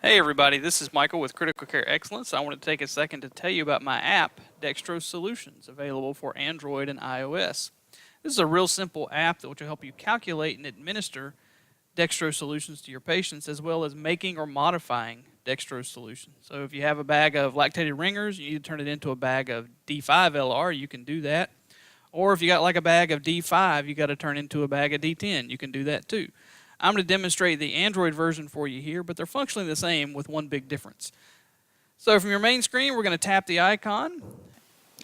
Hey everybody, this is Michael with Critical Care Excellence. I want to take a second to tell you about my app, Dextrose Solutions, available for Android and iOS. This is a real simple app that will help you calculate and administer dextrose solutions to your patients, as well as making or modifying dextrose solutions. So if you have a bag of lactated ringers, you need to turn it into a bag of D5LR, you can do that. Or if you got like a bag of D5, you got to turn into a bag of D10, you can do that too. I'm going to demonstrate the Android version for you here, but they're functionally the same with one big difference. So from your main screen, we're going to tap the icon,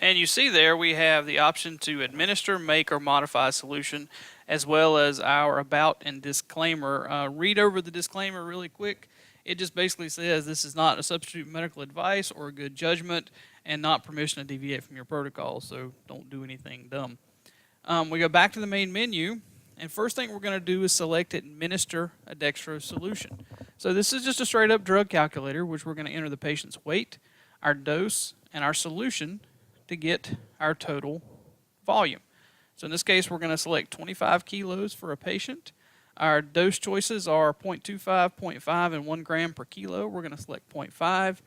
and you see there we have the option to administer, make, or modify a solution, as well as our about and disclaimer. Read over the disclaimer really quick. It just basically says this is not a substitute medical advice or a good judgment and not permission to deviate from your protocol, so don't do anything dumb. We go back to the main menu. And first thing we're going to do is select administer a dextrose solution. So this is just a straight up drug calculator, which we're going to enter the patient's weight, our dose, and our solution to get our total volume. So in this case, we're going to select 25 kilos for a patient. Our dose choices are 0.25, 0.5, and 1 gram per kilo. We're going to select 0.5.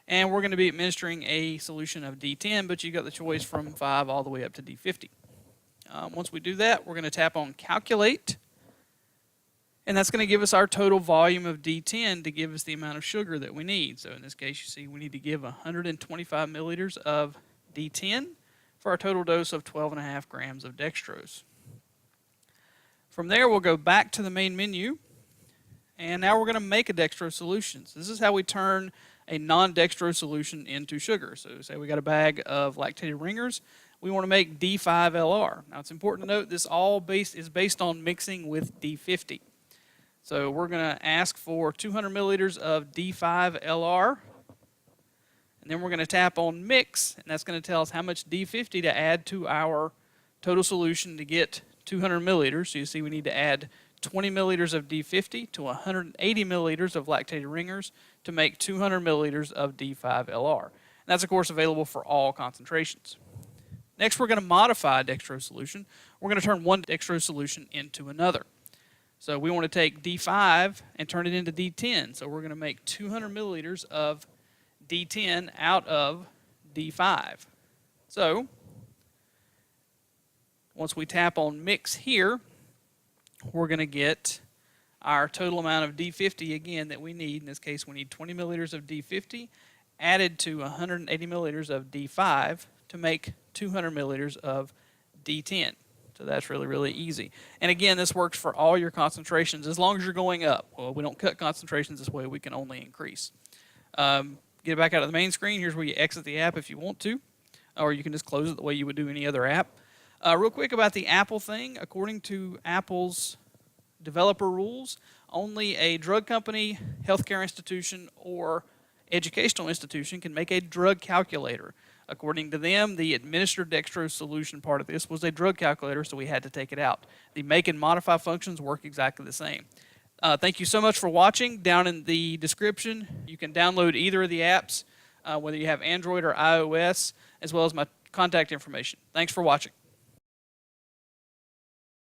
And we're going to be administering a solution of D10, but you got the choice from 5 all the way up to D50. Once we do that, we're going to tap on Calculate, and that's going to give us our total volume of D10 to give us the amount of sugar that we need. So in this case, you see we need to give 125 milliliters of D10 for our total dose of 12.5 grams of dextrose. From there, we'll go back to the main menu, and now we're going to make a dextrose solution. So this is how we turn a non-dextrose solution into sugar. So say we got a bag of lactated ringers. We want to make D5LR. Now it's important to note this all is based on mixing with D50. So we're going to ask for 200 milliliters of D5LR, and then we're going to tap on mix, and that's going to tell us how much D50 to add to our total solution to get 200 milliliters. So you see we need to add 20 milliliters of D50 to 180 milliliters of lactated ringers to make 200 milliliters of D5LR. And that's of course available for all concentrations. Next, we're going to modify a dextrose solution. We're going to turn one dextrose solution into another. So we want to take D5 and turn it into D10. So we're going to make 200 milliliters of D10 out of D5. So once we tap on mix here, we're going to get our total amount of D50 again that we need. In this case, we need 20 milliliters of D50 added to 180 milliliters of D5 to make 200 milliliters of D10. So that's really, really easy. And again, this works for all your concentrations as long as you're going up. Well, we don't cut concentrations this way, we can only increase. Get back out of the main screen. Here's where you exit the app if you want to, or you can just close it the way you would do any other app. Real quick about the Apple thing. According to Apple's developer rules, only a drug company, healthcare institution, or educational institution can make a drug calculator. According to them, the administered dextrose solution part of this was a drug calculator, so we had to take it out. The make and modify functions work exactly the same. Thank you so much for watching. Down in the description, you can download either of the apps, whether you have Android or iOS, as well as my contact information. Thanks for watching.